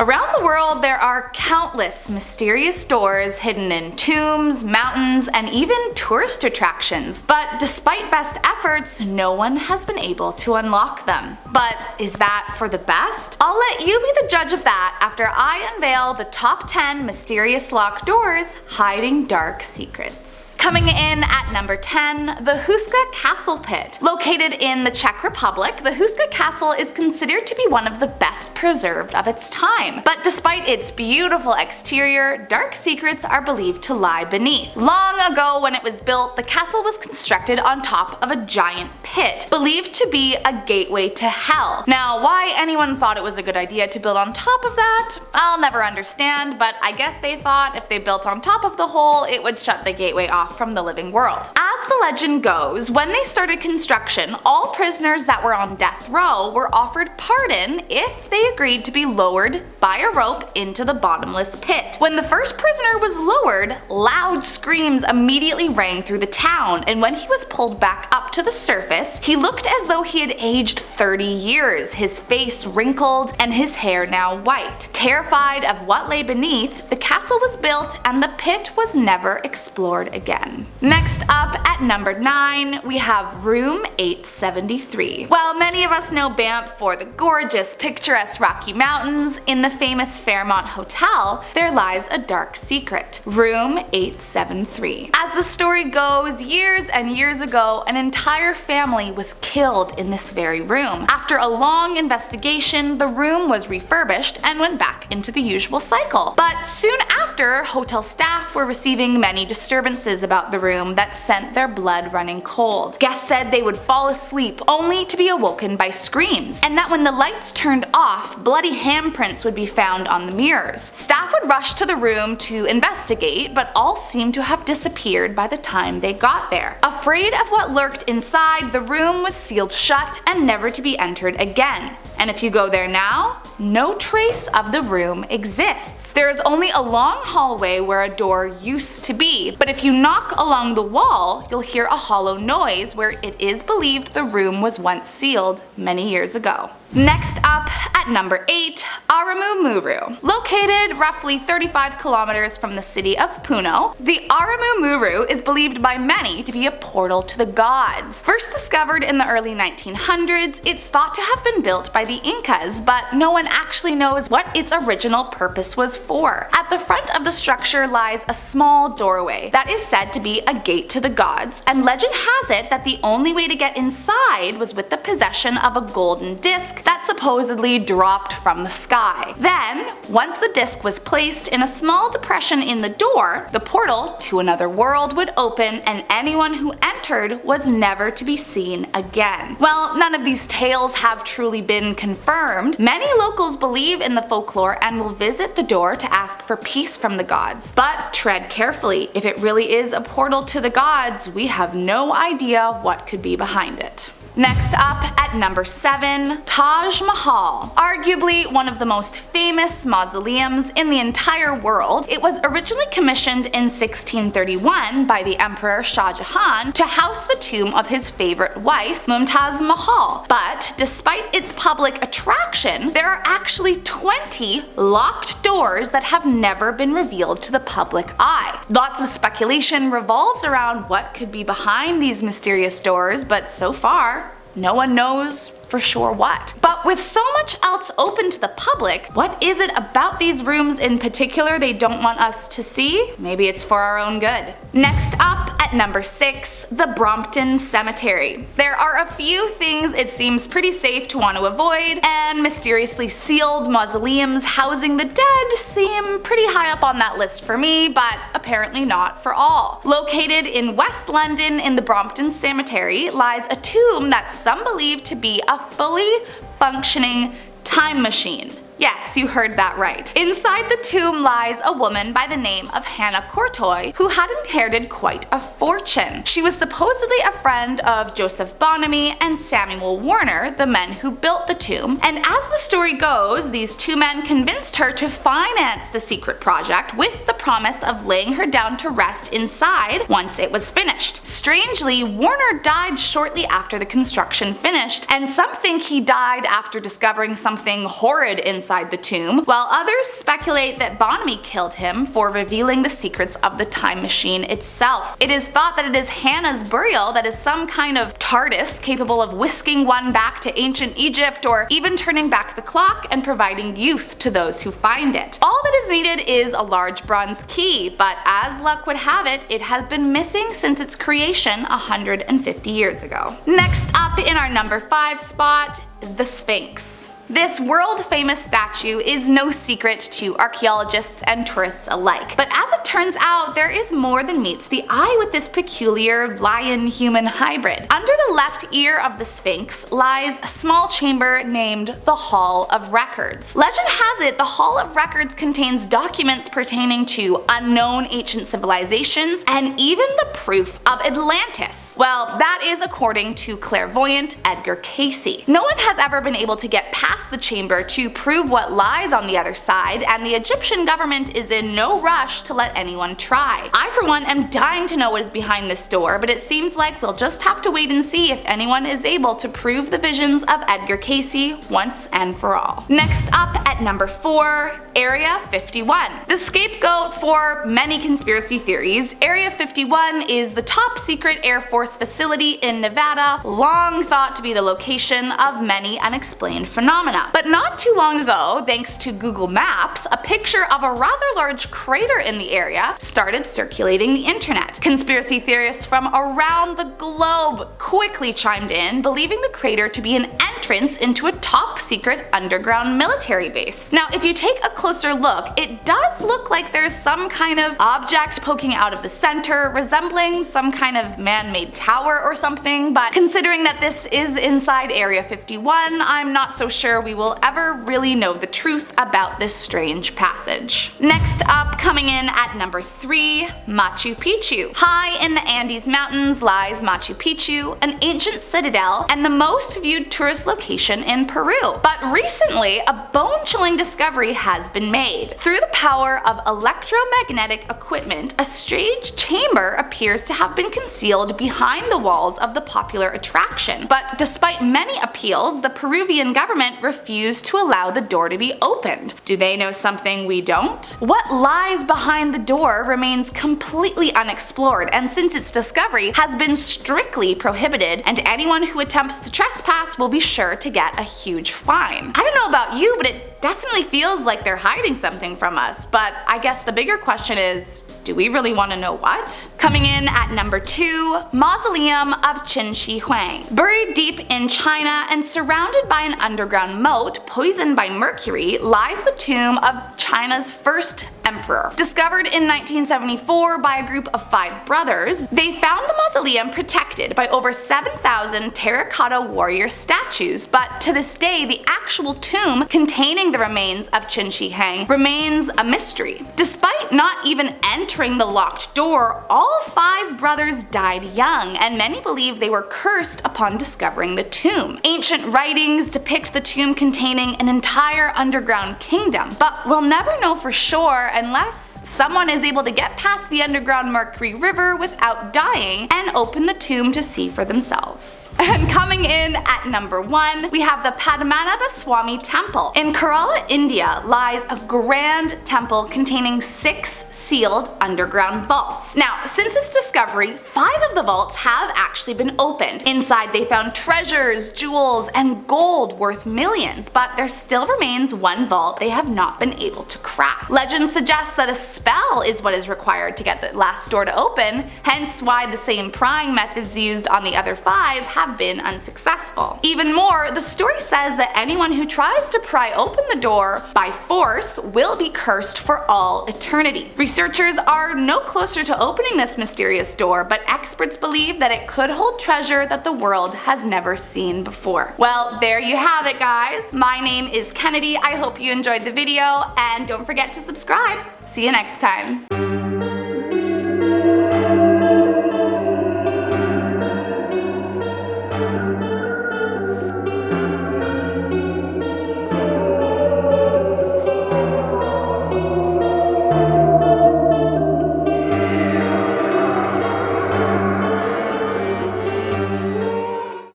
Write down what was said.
Around the world, there are countless mysterious doors hidden in tombs, mountains, and even tourist attractions. But despite best efforts, no one has been able to unlock them. But is that for the best? I'll let you be the judge of that after I unveil the top 10 mysterious locked doors hiding dark secrets. Coming in at number 10, the Houska Castle Pit. Located in the Czech Republic, the Houska Castle is considered to be one of the best preserved of its time. But despite its beautiful exterior, dark secrets are believed to lie beneath. Long ago when it was built, the castle was constructed on top of a giant pit, believed to be a gateway to hell. Now, why anyone thought it was a good idea to build on top of that, I'll never understand, but I guess they thought if they built on top of the hole, it would shut the gateway off from the living world. As the legend goes, when they started construction, all prisoners that were on death row were offered pardon if they agreed to be lowered by a rope into the bottomless pit. When the first prisoner was lowered, loud screams immediately rang through the town, and when he was pulled back up to the surface, he looked as though he had aged 30 years, his face wrinkled and his hair now white. Terrified of what lay beneath, the castle was built and the pit was never explored again. Next up at number 9, we have room 873. While many of us know Banff for the gorgeous, picturesque Rocky Mountains, in the famous Fairmont Hotel, there lies a dark secret. Room 873. As the story goes, years and years ago, an entire family was killed in this very room. After a long investigation, the room was refurbished and went back into the usual cycle. But soon after, hotel staff were receiving many disturbances about the room that sent their blood running cold. Guests said they would fall asleep only to be awoken by screams, and that when the lights turned off, bloody handprints would be found on the mirrors. Staff would rush to the room to investigate, but all seemed to have disappeared by the time they got there. Afraid of what lurked inside, the room was sealed shut and never to be entered again. And if you go there now, no trace of the room exists. There is only a long hallway where a door used to be, but if you knock along the wall, you'll hear a hollow noise where it is believed the room was once sealed many years ago. Next up, at number 8, Aramu Muru. Located roughly 35 kilometers from the city of Puno, the Aramu Muru is believed by many to be a portal to the gods. First discovered in the early 1900s, it's thought to have been built by the Incas, but no one actually knows what its original purpose was for. At the front of the structure lies a small doorway that is said to be a gate to the gods, and legend has it that the only way to get inside was with the possession of a golden disc that supposedly dropped from the sky. Then, once the disc was placed in a small depression in the door, the portal to another world would open and anyone who entered was never to be seen again. Well, none of these tales have truly been confirmed. Many locals believe in the folklore and will visit the door to ask for peace from the gods. But tread carefully. If it really is a portal to the gods, we have no idea what could be behind it. Next up, at number 7, Taj Mahal. Arguably one of the most famous mausoleums in the entire world, it was originally commissioned in 1631 by the Emperor Shah Jahan to house the tomb of his favorite wife, Mumtaz Mahal. But despite its public attraction, there are actually 20 locked doors that have never been revealed to the public eye. Lots of speculation revolves around what could be behind these mysterious doors, but so far, no one knows for sure what. But with so much else open to the public, what is it about these rooms in particular they don't want us to see? Maybe it's for our own good. Next up, at number 6, the Brompton Cemetery. There are a few things it seems pretty safe to want to avoid, and mysteriously sealed mausoleums housing the dead seem pretty high up on that list for me, but apparently not for all. Located in West London in the Brompton Cemetery lies a tomb that some believe to be a fully functioning time machine. Yes, you heard that right. Inside the tomb lies a woman by the name of Hannah Courtois, who had inherited quite a fortune. She was supposedly a friend of Joseph Bonamy and Samuel Warner, the men who built the tomb, and as the story goes, these two men convinced her to finance the secret project with the promise of laying her down to rest inside once it was finished. Strangely, Warner died shortly after the construction finished, and some think he died after discovering something horrid inside inside the tomb, while others speculate that Bonamy killed him for revealing the secrets of the time machine itself. It is thought that it is Hannah's burial that is some kind of TARDIS capable of whisking one back to ancient Egypt or even turning back the clock and providing youth to those who find it. All that is needed is a large bronze key, but as luck would have it, it has been missing since its creation 150 years ago. Next up in our number 5 spot, the Sphinx. This world-famous statue is no secret to archaeologists and tourists alike, but as it turns out, there is more than meets the eye with this peculiar lion-human hybrid. Under the left ear of the Sphinx lies a small chamber named the Hall of Records. Legend has it the Hall of Records contains documents pertaining to unknown ancient civilizations and even the proof of Atlantis. Well, that is according to clairvoyant Edgar Cayce. No one has ever been able to get past the chamber to prove what lies on the other side, and the Egyptian government is in no rush to let anyone try. I for one am dying to know what is behind this door, but it seems like we'll just have to wait and see if anyone is able to prove the visions of Edgar Cayce once and for all. Next up at number 4, Area 51. The scapegoat for many conspiracy theories, Area 51 is the top secret Air Force facility in Nevada, long thought to be the location of many unexplained phenomena. But not too long ago, thanks to Google Maps, a picture of a rather large crater in the area started circulating the internet. Conspiracy theorists from around the globe quickly chimed in, believing the crater to be an entrance into a top secret underground military base. Now, if you take a closer look, it does look like there's some kind of object poking out of the center, resembling some kind of man-made tower or something, but considering that this is inside Area 51, I'm not so sure we will ever really know the truth about this strange passage. Next up, coming in at number 3, Machu Picchu. High in the Andes Mountains lies Machu Picchu, an ancient citadel and the most viewed tourist location in Peru. But recently, a bone-chilling discovery has been made. Through the power of electromagnetic equipment, a strange chamber appears to have been concealed behind the walls of the popular attraction. But despite many appeals, the Peruvian government refused to allow the door to be opened. Do they know something we don't? What lies behind the door remains completely unexplored, and since its discovery has been strictly prohibited, and anyone who attempts to trespass will be sure to get a huge fine. I don't know about you, but it definitely feels like they're hiding something from us, but I guess the bigger question is, do we really want to know what? Coming in at number 2, Mausoleum of Qin Shi Huang. Buried deep in China and surrounded by an underground moat poisoned by mercury lies the tomb of China's first emperor. Discovered in 1974 by a group of 5 brothers, they found the mausoleum protected by over 7,000 terracotta warrior statues, but to this day the actual tomb containing the remains of Qin Shi Huang remains a mystery. Despite not even entering the locked door, all 5 brothers died young, and many believe they were cursed upon discovering the tomb. Ancient writings depict the tomb containing an entire underground kingdom, but we'll never know for sure unless someone is able to get past the underground Mercury River without dying and open the tomb to see for themselves. And coming in at number 1, we have the Padmanabhaswamy Temple. In Kerala, India lies a grand temple containing 6 sealed underground vaults. Now, since its discovery, 5 of the vaults have actually been opened. Inside they found treasures, jewels, and gold worth millions, but there still remains one vault they have not been able to crack. Legend suggests that a spell is what is required to get the last door to open, hence why the same prying methods used on the other 5 have been unsuccessful. Even more, the story says that anyone who tries to pry open the door by force will be cursed for all eternity. Researchers are no closer to opening this mysterious door, but experts believe that it could hold treasure that the world has never seen before. Well, there you have it, guys. My name is Kennedy. I hope you enjoyed the video, and don't forget to subscribe. See you next time.